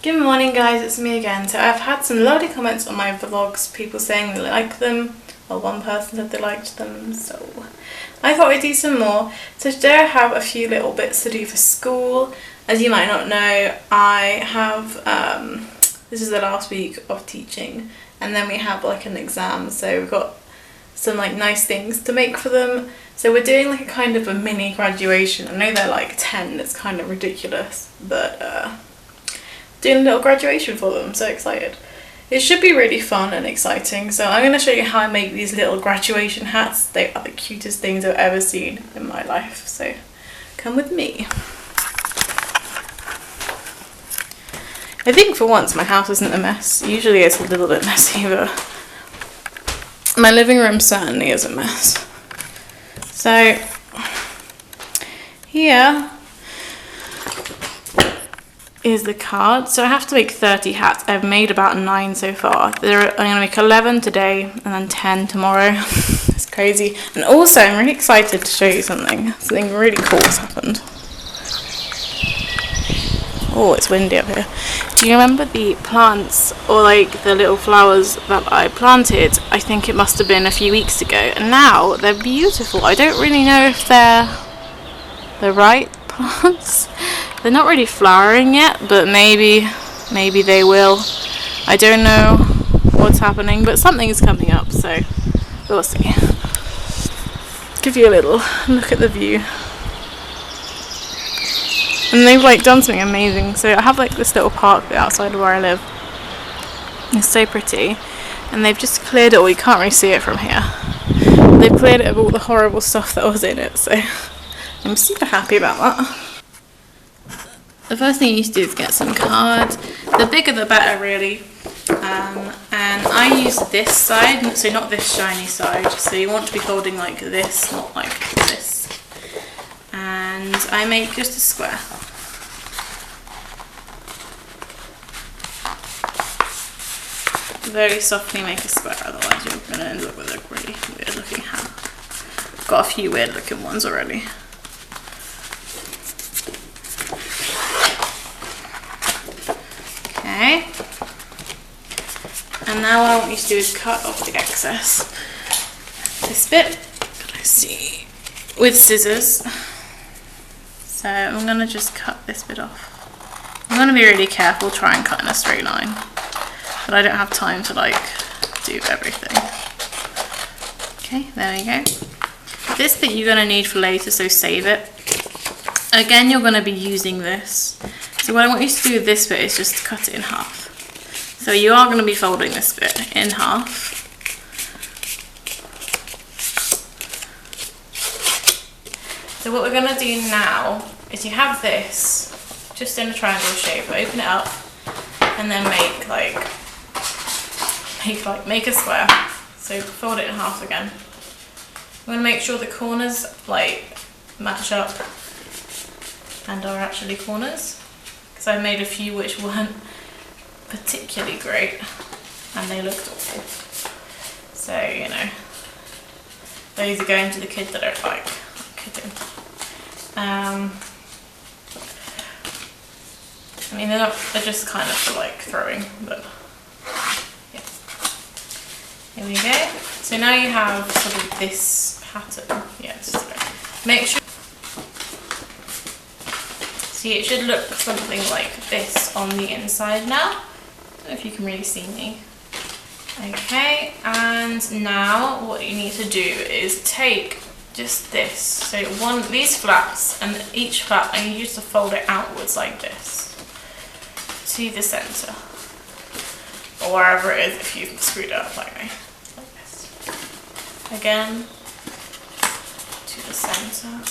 Good morning guys, it's me again. So I've had some lovely comments on my vlogs, people saying they like them. Well, one person said they liked them, so I thought I'd do some more. So today I have a few little bits to do for school. As you might not know, I have, this is the last week of teaching, and then we have like an exam, so we've got some like nice things to make for them. So we're doing like a kind of a mini graduation. I know they're like 10, it's kind of ridiculous, but doing a little graduation for them, so excited. It should be really fun and exciting, so I'm going to show you how I make these little graduation hats. They are the cutest things I've ever seen in my life, so come with me. I think for once my house isn't a mess. Usually it's a little bit messy, but my living room certainly is a mess. So here is the card. So I have to make 30 hats. I've made about 9 so far. I'm going to make 11 today and then 10 tomorrow. It's crazy. And also I'm really excited to show you something. Something really cool has happened. Oh, it's windy up here. Do you remember the plants or like the little flowers that I planted? I think it must have been a few weeks ago, and now they're beautiful. I don't really know if they're the right plants. They're not really flowering yet, but maybe they will. I don't know what's happening, but something is coming up, so we'll see. Give you a little look at the view. And they've like done something amazing. So I have like this little park outside of where I live. It's so pretty. And they've just cleared it all. You can't really see it from here. They've cleared it of all the horrible stuff that was in it, so I'm super happy about that. The first thing you need to do is get some cards. The bigger the better, really. And I use this side, so not this shiny side. So you want to be folding like this, not like this. And I make just a square. Very softly make a square, otherwise you're going to end up with a really weird looking hat. I've got a few weird looking ones already. Okay. And now what I want you to do is cut off the excess. This bit, let's see, with scissors. So I'm going to just cut this bit off. I'm going to be really careful, try and cut in a straight line. But I don't have time to like do everything. Okay, there we go. This bit you're going to need for later, so save it. Again, you're going to be using this. So what I want you to do with this bit is just cut it in half. So you are going to be folding this bit in half. So what we're going to do now is you have this just in a triangle shape. Open it up and then make a square. So fold it in half again. I'm going to make sure the corners like match up and are actually corners, because I made a few which weren't particularly great and they looked awful. So, you know, those are going to the kids that don't like cutting. I mean, they're just kind of for like throwing, but yeah. Here we go. So now you have sort of this pattern. Yeah, make sure. See, it should look something like this on the inside now. I don't know if you can really see me. Okay, and now what you need to do is take just this. So these flaps, and each flap, I need you to fold it outwards like this to the center, or wherever it is if you've screwed it up like me. Like this. Again, to the center.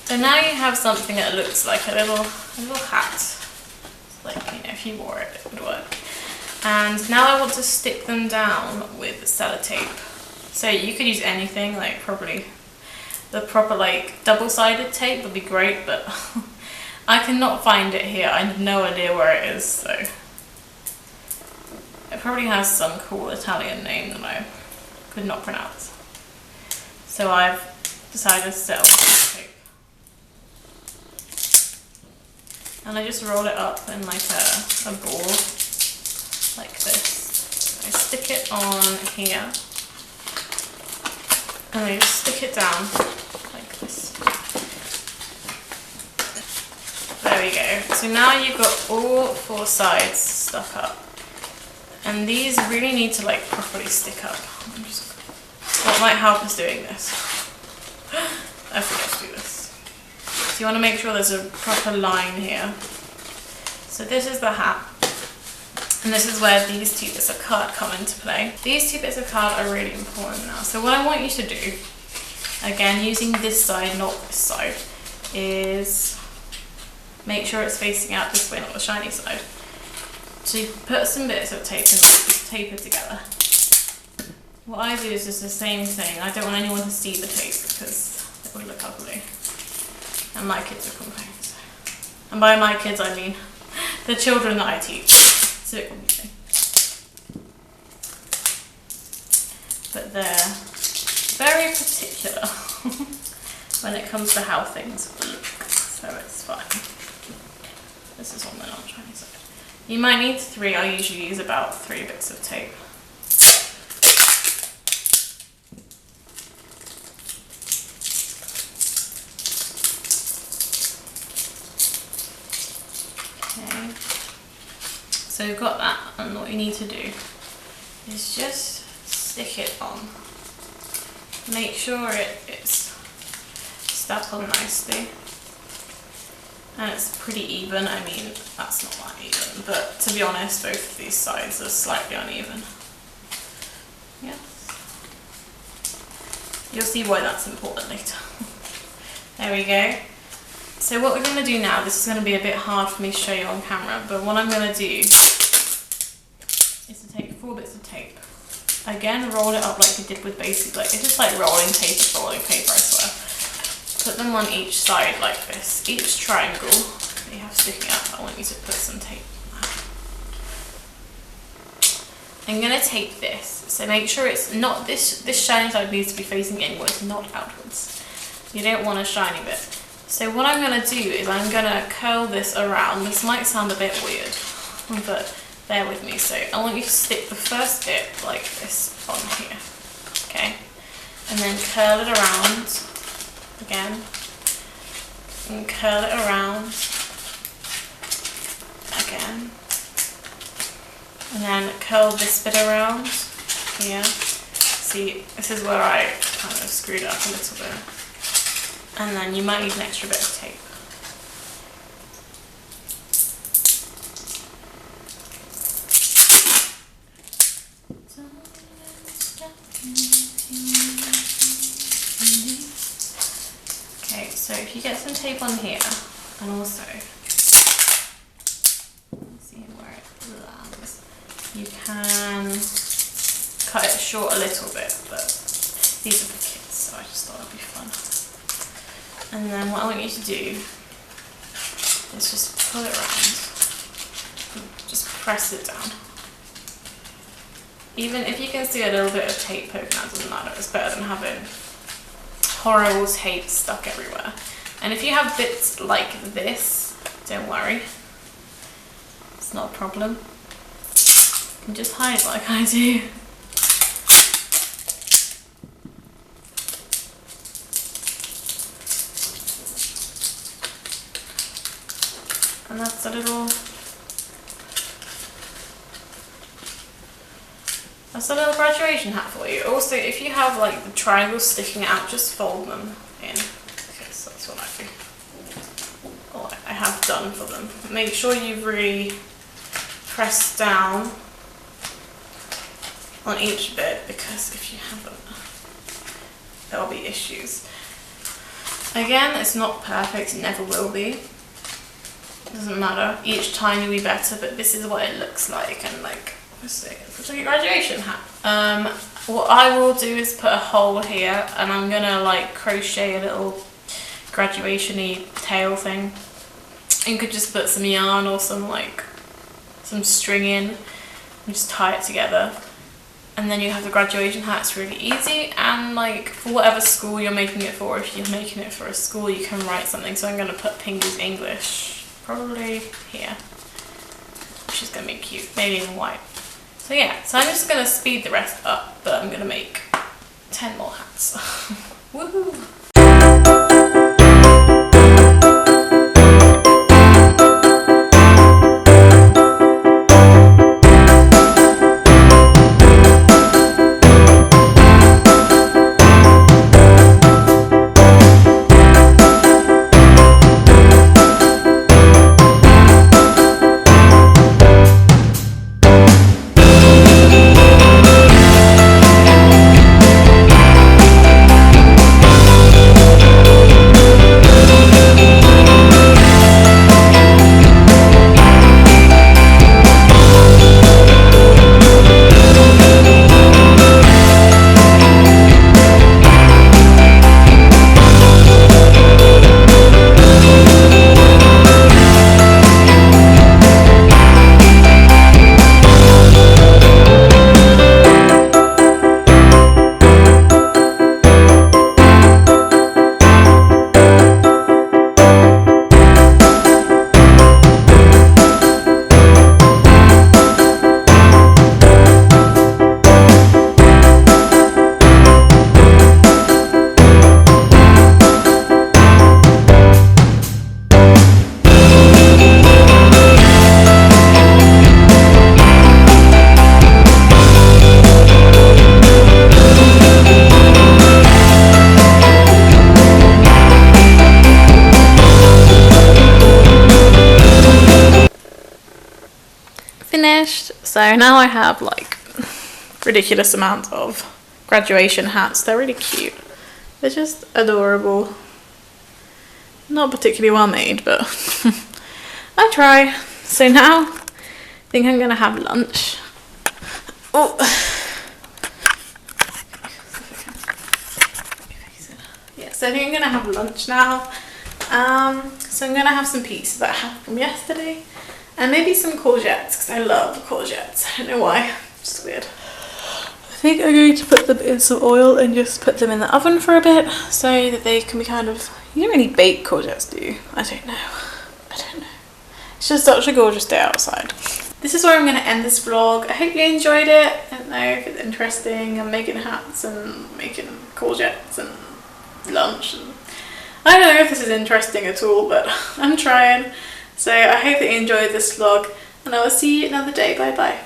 So now you have something that looks like a little hat. Like, you know, if you wore it, it would work. And now I want to stick them down with sellotape. So you could use anything, like probably the proper like double-sided tape would be great, but I cannot find it here. I have no idea where it is, so it probably has some cool Italian name that I could not pronounce. So I've decided to set up tape. And I just roll it up in like a ball, like this. I stick it on here, and I just stick it down like this. There we go. So now you've got all 4 sides stuck up. And these really need to like properly stick up. What might help is doing this. I forgot to do this. So you want to make sure there's a proper line here. So this is the hat. And this is where these 2 bits of card come into play. These 2 bits of card are really important now. So what I want you to do, again using this side, not this side, is make sure it's facing out this way, not the shiny side. So you put some bits of tape and just tape it together. What I do is just the same thing. I don't want anyone to see the tape because it would look ugly. And my kids would complain. So. And by my kids I mean the children that I teach. It's a bit confusing. But they're very particular when it comes to how things look. So it's fine. This is on the non-shiny side. You might need 3, I usually use about 3 bits of tape. Okay, so we've got that, and what you need to do is just stick it on. Make sure it's stuck on nicely. And it's pretty even. I mean, that's not that even, but to be honest, both of these sides are slightly uneven. Yes. You'll see why that's important later. There we go. So what we're going to do now, this is going to be a bit hard for me to show you on camera, but what I'm going to do is to take 4 bits of tape. Again, roll it up like you did with basic, like it's just like rolling tape or rolling paper, I swear. Put them on each side like this. Each triangle that you have sticking up, I want you to put some tape on that. I'm going to tape this, so make sure it's not, this shiny side needs to be facing inwards, not outwards. You don't want a shiny bit. So what I'm going to do is I'm going to curl this around. This might sound a bit weird, but bear with me. So I want you to stick the first bit like this on here, okay? And then curl it around again, and curl it around again, and then curl this bit around here. See, this is where I kind of screwed up a little bit, and then you might need an extra bit of tape. Okay, so if you get some tape on here, and also, see where it lands, you can cut it short a little bit, but these are for kids, so I just thought it'd be fun. And then what I want you to do is just pull it around, just press it down. Even if you can see a little bit of tape poking out, doesn't matter, it's better than having horrible tape stuck everywhere. And if you have bits like this, don't worry, it's not a problem. You can just hide like I do. And that's a little graduation hat for you. Also, if you have like the triangles sticking out, just fold them in, because that's what I do. Or I have done for them. Make sure you've really pressed down on each bit, because if you haven't, there'll be issues. Again, it's not perfect, it never will be. Doesn't matter, each time you'll be better, but this is what it looks like, and like, it's like a graduation hat. What I will do is put a hole here, and I'm gonna like crochet a little graduation-y tail thing. You could just put some yarn or some string in and just tie it together, and then you have the graduation hat. It's really easy, and like for whatever school you're making it for, if you're making it for a school, you can write something. So I'm gonna put Pinky's English probably here, which is going to be cute, maybe in white. So yeah, so I'm just going to speed the rest up, but I'm going to make 10 more hats. Woohoo! Finished. So now I have like ridiculous amounts of graduation hats. They're really cute. They're just adorable. Not particularly well made, but I try. So now I think I'm gonna have lunch. Oh, yeah. So I think I'm gonna have lunch now. So I'm gonna have some pizza that I had from yesterday. And maybe some courgettes, because I love courgettes. I don't know why, it's just weird. I think I'm going to put them in some oil and just put them in the oven for a bit so that they can be kind of, you don't really bake courgettes, do you? I don't know. It's just such a gorgeous day outside. This is where I'm going to end this vlog. I hope you enjoyed it. I don't know if it's interesting. I'm making hats and making courgettes and lunch. And I don't know if this is interesting at all, but I'm trying. So I hope that you enjoyed this vlog, and I will see you another day. Bye bye.